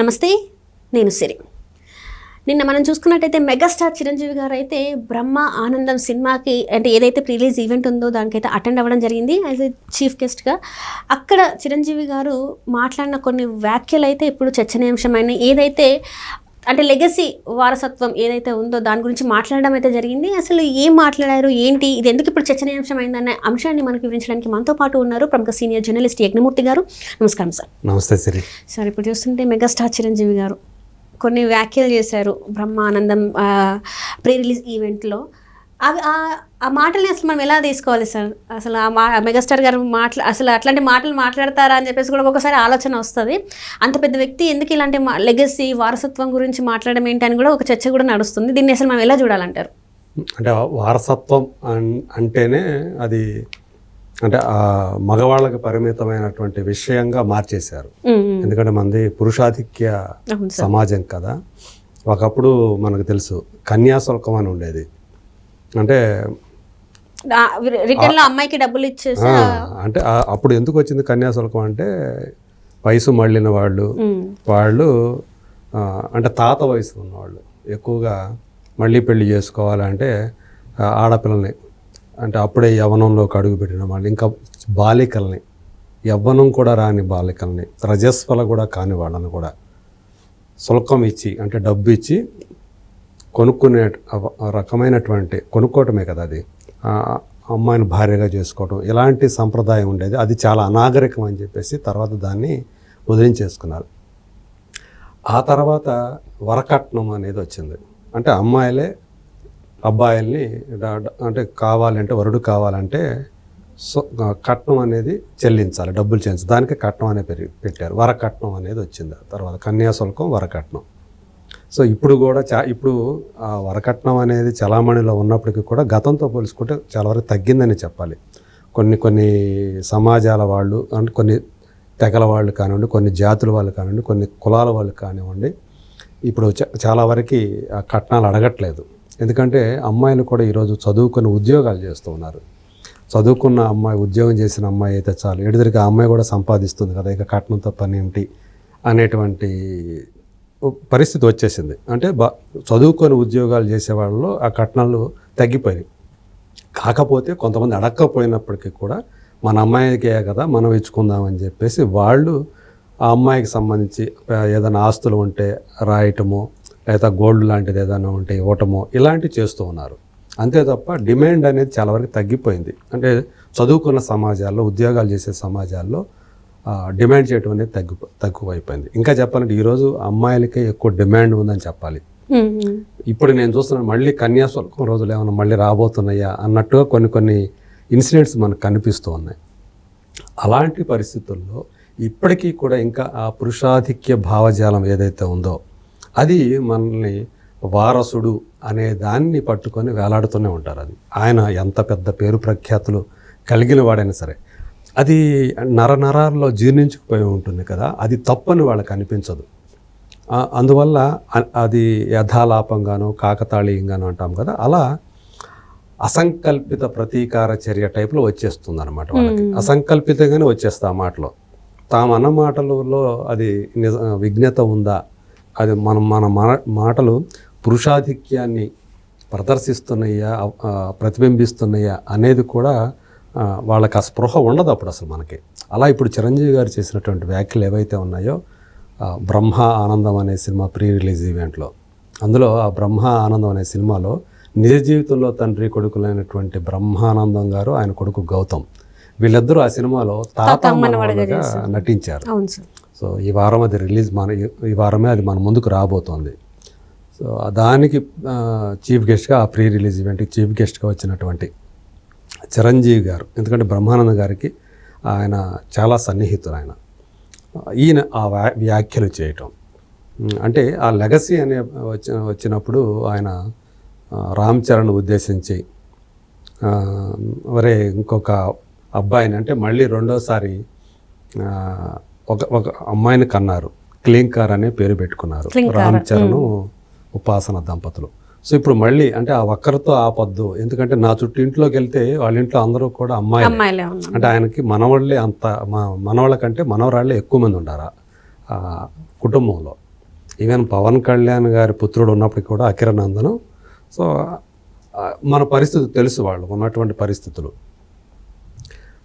నమస్తే, నేను సిరి. నిన్న మనం చూసుకున్నట్టయితే మెగాస్టార్ చిరంజీవి గారు అయితే బ్రహ్మ ఆనందం సినిమాకి అంటే ఏదైతే ప్రీలీజ్ ఈవెంట్ ఉందో దానికైతే అటెండ్ అవ్వడం జరిగింది యాజ్ ఏ చీఫ్ గెస్ట్గా. అక్కడ చిరంజీవి గారు మాట్లాడిన కొన్ని వ్యాఖ్యలు అయితే ఇప్పుడు చర్చనీయాంశమైన ఏదైతే అంటే లెగసీ వారసత్వం ఏదైతే ఉందో దాని గురించి మాట్లాడడం అయితే జరిగింది. అసలు ఏం మాట్లాడారు, ఏంటి, ఇది ఎందుకు ఇప్పుడు చర్చనీయాంశమైందనే అంశాన్ని మనకు వివరించడానికి మనతో పాటు ఉన్నారు ప్రముఖ సీనియర్ జర్నలిస్ట్ యజ్ఞమూర్తి గారు. నమస్కారం సార్. నమస్తే సిరి. సార్, ఇప్పుడు చూస్తుంటే మెగాస్టార్ చిరంజీవి గారు కొన్ని వ్యాఖ్యలు చేశారు బ్రహ్మానందం ప్రీ రిలీజ్ ఈవెంట్లో. అవి ఆ మాటల్ని అసలు మనం ఎలా తీసుకోవాలి సార్? అసలు మెగాస్టార్ గారు అసలు అట్లాంటి మాటలు మాట్లాడతారా అని చెప్పేసి కూడా ఒక్కొక్కసారి ఆలోచన వస్తుంది. అంత పెద్ద వ్యక్తి ఎందుకు ఇలాంటి లెగసీ వారసత్వం గురించి మాట్లాడడం ఏంటి అని కూడా ఒక చర్చ కూడా నడుస్తుంది. దీన్ని అసలు మనం ఎలా చూడాలంటారు? అంటే వారసత్వం అంటేనే అది అంటే ఆ మగవాళ్ళకి పరిమితమైనటువంటి విషయంగా మార్చేశారు. ఎందుకంటే మనది పురుషాధిక్య సమాజం కదా. ఒకప్పుడు మనకు తెలుసు కన్యాశుల్కం అని ఉండేది. అంటే రిటర్న్లో అమ్మాయికి డబ్బులు ఇచ్చేసి అంటే అప్పుడు ఎందుకు వచ్చింది కన్యాశుల్కం అంటే వయసు మళ్ళిన వాళ్ళు అంటే తాత వయసు ఉన్నవాళ్ళు ఎక్కువగా మళ్ళీ పెళ్లి చేసుకోవాలంటే ఆడపిల్లల్ని అంటే అప్పుడే యవ్వనంలోకి అడుగుపెట్టిన వాళ్ళు ఇంకా బాలికల్ని యవ్వనం కూడా రాని బాలికల్ని రజస్వల కూడా కాని వాళ్ళని కూడా శుల్కం ఇచ్చి అంటే డబ్బు ఇచ్చి కొనుక్కునే రకమైనటువంటి కొనుక్కోవటమే కదా అది, అమ్మాయిని భార్యగా చేసుకోవటం ఇలాంటి సంప్రదాయం ఉండేది. అది చాలా అనాగరికం అని చెప్పేసి తర్వాత దాన్ని వదిలించేసుకున్నారు. ఆ తర్వాత వరకట్నం అనేది వచ్చింది. అంటే అమ్మాయిలే అబ్బాయిల్ని అంటే కావాలంటే వరుడు కావాలంటే కట్నం అనేది చెల్లించాలి, డబ్బులు చెల్లించాలి. దానికి కట్నం అనేది పెట్టారు. వరకట్నం అనేది వచ్చింది. తర్వాత కన్యాశుల్కం, వరకట్నం. సో ఇప్పుడు కూడా ఇప్పుడు ఆ వరకట్నం అనేది చలామణిలో ఉన్నప్పటికీ కూడా గతంతో పోల్చుకుంటే చాలా వరకు తగ్గిందని చెప్పాలి. కొన్ని సమాజాల వాళ్ళు అంటే కొన్ని తెగల వాళ్ళు కానివ్వండి, కొన్ని జాతుల వాళ్ళు కానివ్వండి, కొన్ని కులాల వాళ్ళు కానివ్వండి, ఇప్పుడు చాలా వరకు ఆ కట్నాలు అడగట్లేదు. ఎందుకంటే అమ్మాయిలు కూడా ఈరోజు చదువుకొని ఉద్యోగాలు చేస్తూ ఉన్నారు. చదువుకున్న అమ్మాయి, ఉద్యోగం చేసిన అమ్మాయి అయితే చాలు, ఎడుదరికి ఆ అమ్మాయి కూడా సంపాదిస్తుంది కదా, ఇక కట్నంతో పని ఏమిటి అనేటువంటి పరిస్థితి వచ్చేసింది. అంటే చదువుకొని ఉద్యోగాలు చేసే వాళ్ళలో ఆ కట్నాలు తగ్గిపోయాయి. కాకపోతే కొంతమంది అడగకపోయినప్పటికీ కూడా మన అమ్మాయికే కదా మనం ఇచ్చుకుందామని చెప్పేసి వాళ్ళు ఆ అమ్మాయికి సంబంధించి ఏదైనా ఆస్తులు ఉంటే రాయటమో లేదా గోల్డ్ లాంటిది ఏదైనా ఉంటే ఇవ్వటమో ఇలాంటివి చేస్తూ ఉన్నారు. అంతే తప్ప డిమాండ్ అనేది చాలా వరకు తగ్గిపోయింది. అంటే చదువుకున్న సమాజాల్లో, ఉద్యోగాలు చేసే సమాజాల్లో డిమాండ్ చేయడం అనేది తక్కువైపోయింది. ఇంకా చెప్పాలంటే ఈరోజు అమ్మాయిలకే ఎక్కువ డిమాండ్ ఉందని చెప్పాలి. ఇప్పుడు నేను చూస్తున్నాను మళ్ళీ కన్యాశుల్కం రోజులు ఏమైనా మళ్ళీ రాబోతున్నాయా అన్నట్టుగా కొన్ని ఇన్సిడెంట్స్ మనకు కనిపిస్తూ ఉన్నాయి. అలాంటి పరిస్థితుల్లో ఇప్పటికీ కూడా ఇంకా ఆ పురుషాధిక్య భావజాలం ఏదైతే ఉందో అది మనల్ని వారసుడు అనే దాన్ని పట్టుకొని వేలాడుతూనే ఉంటారు. అది ఆయన ఎంత పెద్ద పేరు ప్రఖ్యాతులు కలిగిన వాడైనా సరే అది నరనరాల్లో జీర్ణించుకుపోయి ఉంటుంది కదా, అది తప్పని వాళ్ళకి అనిపించదు. అందువల్ల అది యథాలాపంగానో కాకతాళీయంగానో అంటాం కదా, అలా అసంకల్పిత ప్రతీకార చర్య టైప్లో వచ్చేస్తుంది అనమాట వాళ్ళకి. అసంకల్పితంగానే వచ్చేస్తా ఆ మాటలో. తాము అన్న మాటలలో అది విజ్ఞత ఉందా, అది మన మాటలు పురుషాధిక్యాన్ని ప్రదర్శిస్తున్నాయా, ప్రతిబింబిస్తున్నాయా అనేది కూడా వాళ్ళకి ఆ స్పృహ ఉండదు అప్పుడు అసలు మనకి. అలా ఇప్పుడు చిరంజీవి గారు చేసినటువంటి వ్యాఖ్యలు ఏవైతే ఉన్నాయో బ్రహ్మ ఆనందం అనే సినిమా ప్రీ రిలీజ్ ఈవెంట్లో, అందులో ఆ బ్రహ్మ ఆనందం అనే సినిమాలో నిజ జీవితంలో తండ్రి కొడుకులైనటువంటి బ్రహ్మానందం గారు, ఆయన కొడుకు గౌతమ్, వీళ్ళిద్దరూ ఆ సినిమాలో తాత మనవడుగా నటించారు. సో ఈ వారం అది రిలీజ్ ఈ వారమే అది మన ముందుకు రాబోతోంది. సో దానికి చీఫ్ గెస్ట్గా ఆ ప్రీ రిలీజ్ ఈవెంట్కి చీఫ్ గెస్ట్గా వచ్చినటువంటి చిరంజీవి గారు, ఎందుకంటే బ్రహ్మానంద గారికి ఆయన చాలా సన్నిహితులు. ఈయన ఆ వ్యాఖ్యలు చేయటం అంటే ఆ లెగసీ అనే వచ్చినప్పుడు ఆయన రామ్ చరణ్ ఉద్దేశించి వరే ఇంకొక అబ్బాయిని అంటే మళ్ళీ రెండోసారి ఒక అమ్మాయిని కన్నారు, క్లీంకార్ అనే పేరు పెట్టుకున్నారు రామ్ చరణ్ ఉపాసన దంపతులు. సో ఇప్పుడు మళ్ళీ అంటే ఆ ఒక్కరితో ఆపొద్దు, ఎందుకంటే నా చుట్టూ ఇంట్లోకి వెళ్తే వాళ్ళ ఇంట్లో అందరూ కూడా అమ్మాయిలే. అంటే ఆయనకి మనవాళ్ళే అంత మనవాళ్ళ కంటే మనవరాళ్ళే ఎక్కువ మంది ఉండారు కుటుంబంలో. ఈవెన్ పవన్ కళ్యాణ్ గారి పుత్రుడు ఉన్నప్పటికీ కూడా అకిరనందను. సో మన పరిస్థితి తెలుసు వాళ్ళు ఉన్నటువంటి పరిస్థితులు.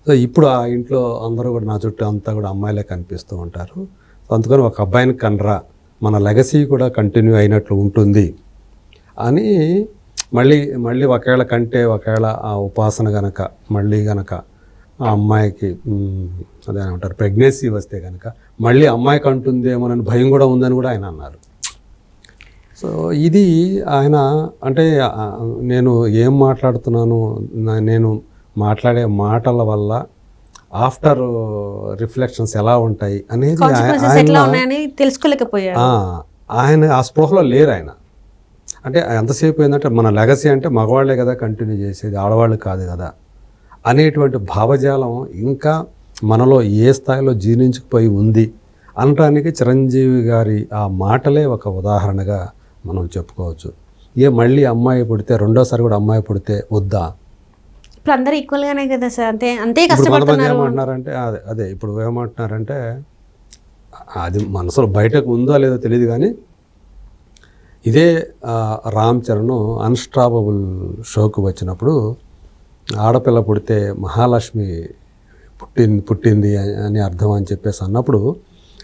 సో ఇప్పుడు ఆ ఇంట్లో అందరూ కూడా నా చుట్టూ అంతా కూడా అమ్మాయిలే కనిపిస్తూ ఉంటారు. సో అందుకని ఒక అబ్బాయిని కనరా, మన లెగసీ కూడా కంటిన్యూ అయినట్లు ఉంటుంది అని మళ్ళీ ఒకవేళ ఆ ఉపాసన గనక మళ్ళీ గనక ఆ అమ్మాయికి అదేమంటారు ప్రెగ్నెన్సీ వస్తే కనుక మళ్ళీ అమ్మాయికి అంటుందేమోనని భయం కూడా ఉందని కూడా ఆయన అన్నారు. సో ఇది ఆయన అంటే నేను ఏం మాట్లాడుతున్నాను, నేను మాట్లాడే మాటల వల్ల ఆఫ్టర్ రిఫ్లెక్షన్స్ ఎలా ఉంటాయి అనేది తెలుసుకోలేకపోయారు ఆయన. ఆ స్పృహలో లేరు ఆయన. అంటే ఎంతసేపు ఏంటంటే మన లెగసీ అంటే మగవాళ్లే కదా కంటిన్యూ చేసేది, ఆడవాళ్ళు కాదు కదా అనేటువంటి భావజాలం ఇంకా మనలో ఏ స్థాయిలో జీర్ణించుకుపోయి ఉంది అనటానికి చిరంజీవి గారి ఆ మాటలే ఒక ఉదాహరణగా మనం చెప్పుకోవచ్చు. మళ్ళీ అమ్మాయి పుడితే రెండోసారి కూడా అమ్మాయి పుడితే వద్దా? ఇప్పుడు అందరూ ఈక్వల్గానే కదా సార్, అంతే కొంతమంది ఏమంటున్నారంటే అదే ఇప్పుడు ఏమంటున్నారంటే అది మనసులో బయటకు ఉందో లేదో తెలియదు కానీ ఇదే రామ్ చరణ్ అన్స్టాపబుల్ షోకు వచ్చినప్పుడు ఆడపిల్ల పుడితే మహాలక్ష్మి పుట్టింది అని అర్థం అని చెప్పేసి అన్నప్పుడు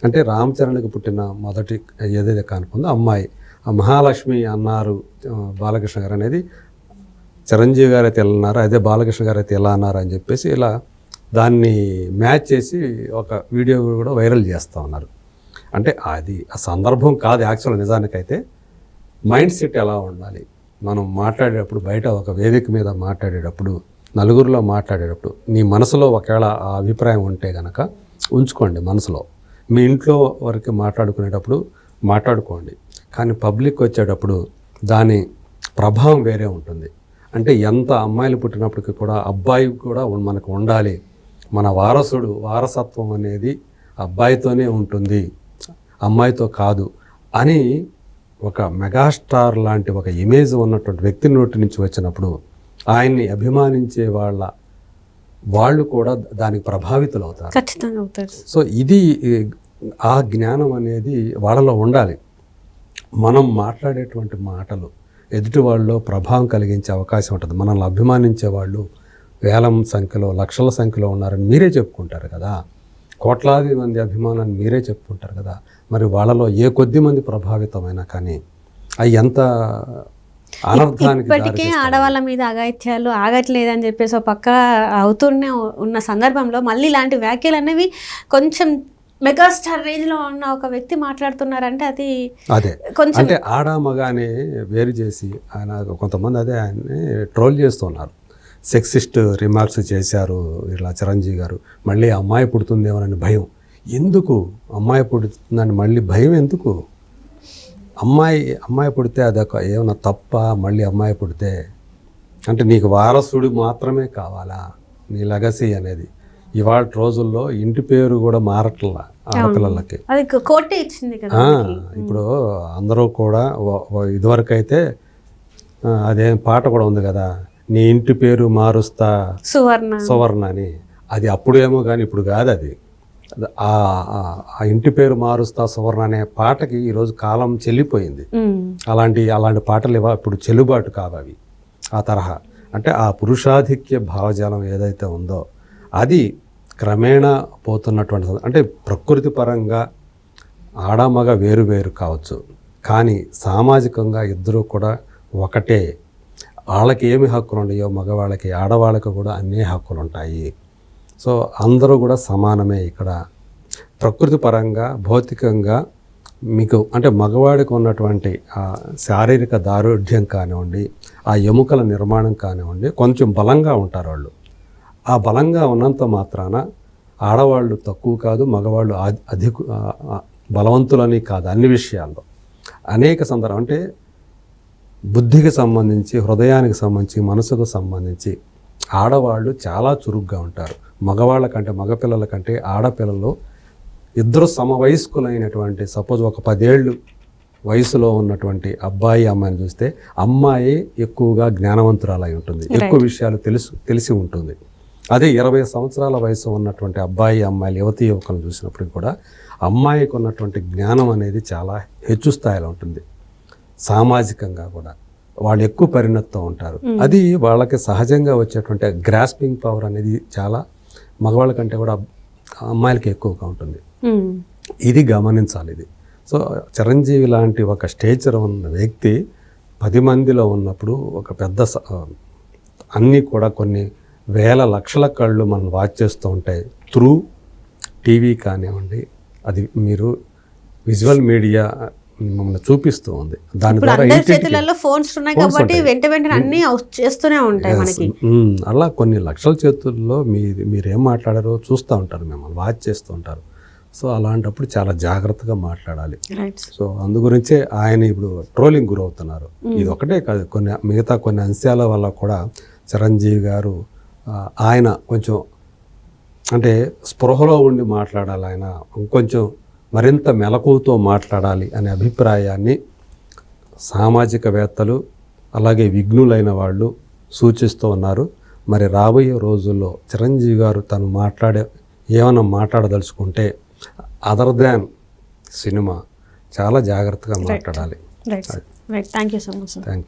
అంటే రామ్ చరణ్కి పుట్టిన మొదటి ఏదైతే కానుకుందో అమ్మాయి ఆ మహాలక్ష్మి అన్నారు బాలకృష్ణ గారు అనేది. చిరంజీవి గారు అయితే ఎలా అన్నారు, అదే బాలకృష్ణ గారు అయితే ఎలా అన్నారు అని చెప్పేసి ఇలా దాన్ని మ్యాచ్ చేసి ఒక వీడియో కూడా వైరల్ చేస్తూ ఉన్నారు. అంటే అది ఆ సందర్భం కాదు యాక్చువల్. నిజానికైతే మైండ్ సెట్ ఎలా ఉండాలి, మనం మాట్లాడేటప్పుడు బయట ఒక వేదిక మీద మాట్లాడేటప్పుడు నలుగురిలో మాట్లాడేటప్పుడు నీ మనసులో ఒకవేళ ఆ అభిప్రాయం ఉంటే కనుక ఉంచుకోండి మనసులో. మీ ఇంట్లో వరకు మాట్లాడుకునేటప్పుడు మాట్లాడుకోండి, కానీ పబ్లిక్ వచ్చేటప్పుడు దాని ప్రభావం వేరే ఉంటుంది. అంటే ఎంత అమ్మాయిలు పుట్టినప్పటికీ కూడా అబ్బాయి కూడా మనకు ఉండాలి, మన వారసత్వం అనేది అబ్బాయితోనే ఉంటుంది అమ్మాయితో కాదు అని ఒక మెగాస్టార్ లాంటి ఒక ఇమేజ్ ఉన్నటువంటి వ్యక్తి నోటి నుంచి వచ్చినప్పుడు ఆయన్ని అభిమానించే వాళ్ళు కూడా దానికి ప్రభావితులు అవుతారు, ఖచ్చితంగా అవుతారు. సో ఇది ఆ జ్ఞానం అనేది వాళ్ళలో ఉండాలి. మనం మాట్లాడేటువంటి మాటలు ఎదుటి వాళ్ళలో ప్రభావం కలిగించే అవకాశం ఉంటుంది. మనల్ని అభిమానించే వాళ్ళు వేల సంఖ్యలో లక్షల సంఖ్యలో ఉన్నారని మీరే చెప్పుకుంటారు కదా, కోట్లాది మంది అభిమానాన్ని మీరే చెప్పుకుంటారు కదా. మరి వాళ్ళలో ఏ కొద్ది మంది ప్రభావితమైనా కానీ అవి ఎంత అనర్థానికి ఇప్పటికే ఆడవాళ్ళ మీద అఘాయిత్యాలు ఆగట్లేదని చెప్పేసి ఒక పక్క అవుతూనే ఉన్న సందర్భంలో మళ్ళీ ఇలాంటి వ్యాఖ్యలు అనేవి కొంచెం మెగాస్టార్ రేంజ్లో ఉన్న ఒక వ్యక్తి మాట్లాడుతున్నారంటే అది అదే కొంచెం అంటే ఆడ మగ అని వేరు చేసి ఆయన కొంతమంది అదే ఆయన్ని ట్రోల్ చేస్తున్నారు. సెక్సిస్ట్ రిమార్క్స్ చేశారు ఇలా చిరంజీవి గారు. మళ్ళీ అమ్మాయి పుడుతుందేమోనని భయం ఎందుకు? అమ్మాయి పుడుతుందని మళ్ళీ భయం ఎందుకు? అమ్మాయి పుడితే అదొక ఏమన్నా తప్ప? మళ్ళీ అమ్మాయి పుడితే అంటే నీకు వారసుడు మాత్రమే కావాలా? నీ లెగసీ అనేది ఇవాళ రోజుల్లో ఇంటి పేరు కూడా మారట్లా ఆడపిల్లలకి. ఇప్పుడు అందరూ కూడా ఇదివరకు అదే పాట కూడా ఉంది కదా, నీ ఇంటి పేరు మారుస్తా సువర్ణ అని. అది అప్పుడేమో కానీ ఇప్పుడు కాదు. అది ఆ ఇంటి పేరు మారుస్తా సువర్ణ అనే పాటకి ఈరోజు కాలం చెల్లిపోయింది. అలాంటి పాటలు ఇప్పుడు చెల్లుబాటు కావు అవి. ఆ తరహా అంటే ఆ పురుషాధిక్య భావజాలం ఏదైతే ఉందో అది క్రమేణా పోతున్నటువంటి అంటే ప్రకృతి పరంగా ఆడమగ వేరు కావచ్చు, కానీ సామాజికంగా ఇద్దరూ కూడా ఒకటే. వాళ్ళకి ఏమి హక్కులు ఉన్నాయో మగవాళ్ళకి ఆడవాళ్ళకి కూడా అన్నీ హక్కులు ఉంటాయి. సో అందరూ కూడా సమానమే. ఇక్కడ ప్రకృతి పరంగా భౌతికంగా మీకు అంటే మగవాడికి ఉన్నటువంటి ఆ శారీరక దారుఢ్యం కానివ్వండి, ఆ ఎముకల నిర్మాణం కానివ్వండి, కొంచెం బలంగా ఉంటారు వాళ్ళు. ఆ బలంగా ఉన్నంత మాత్రాన ఆడవాళ్ళు తక్కువ కాదు, మగవాళ్ళు బలవంతులని కాదు. అన్ని విషయాల్లో అనేక సందర్భం అంటే బుద్ధికి సంబంధించి, హృదయానికి సంబంధించి, మనసుకు సంబంధించి ఆడవాళ్ళు చాలా చురుగ్గా ఉంటారు. మగవాళ్ళ కంటే మగపిల్లల కంటే ఆడపిల్లలు ఇద్దరు సమవయస్కులైనటువంటి సపోజ్ ఒక 10 ఏళ్ళు వయసులో ఉన్నటువంటి అబ్బాయి అమ్మాయిని చూస్తే అమ్మాయి ఎక్కువగా జ్ఞానవంతురాలై ఉంటుంది, ఎక్కువ విషయాలు తెలిసి ఉంటుంది. అదే 20 సంవత్సరాల వయసు ఉన్నటువంటి అబ్బాయి అమ్మాయిలు యువతీ యువకులను చూసినప్పుడు కూడా అమ్మాయికి ఉన్నటువంటి జ్ఞానం అనేది చాలా హెచ్చు స్థాయిలో ఉంటుంది. సామాజికంగా కూడా వాళ్ళు ఎక్కువ పరిణతితో ఉంటారు. అది వాళ్ళకి సహజంగా వచ్చేటువంటి గ్రాస్పింగ్ పవర్ అనేది చాలా మగవాళ్ళ కంటే కూడా అమ్మాయిలకి ఎక్కువగా ఉంటుంది. ఇది గమనించాలి. ఇది సో చిరంజీవి లాంటి ఒక స్టేచర్ ఉన్న వ్యక్తి 10 మందిలో ఉన్నప్పుడు ఒక పెద్ద అన్నీ కూడా కొన్ని వేల లక్షల కళ్ళు మనం వాచ్ చేస్తూ ఉంటాయి త్రూ టీవీ కానివ్వండి, అది మీరు విజువల్ మీడియా మమ్మల్ని చూపిస్తూ ఉంది. దాని ద్వారా చేతులలో ఫోన్స్ ఉన్నాయి కాబట్టి వెంటనే అన్ని చేస్తూనే ఉంటాయి మనకి. అలా కొన్ని లక్షల చేతుల్లో మీరేం మాట్లాడారో చూస్తూ ఉంటారు, మిమ్మల్ని వాచ్ చేస్తూ ఉంటారు. సో అలాంటప్పుడు చాలా జాగ్రత్తగా మాట్లాడాలి. సో అందు గురించే ఆయన ఇప్పుడు ట్రోలింగ్ గురవుతున్నారు. ఇది ఒకటే కాదు, మిగతా కొన్ని అంశాల వల్ల కూడా చిరంజీవి గారు ఆయన కొంచెం అంటే స్పృహలో ఉండి మాట్లాడాలి, ఆయన ఇంకొంచెం మరింత మెలకువతో మాట్లాడాలి అనే అభిప్రాయాన్ని సామాజికవేత్తలు అలాగే విఘ్నులైన వాళ్ళు సూచిస్తూ ఉన్నారు. మరి రాబోయే రోజుల్లో చిరంజీవి గారు తను ఏమైనా మాట్లాడదలుచుకుంటే అదర్ దాన్ సినిమా చాలా జాగ్రత్తగా మాట్లాడాలి. Right, thank you so much. Thank you.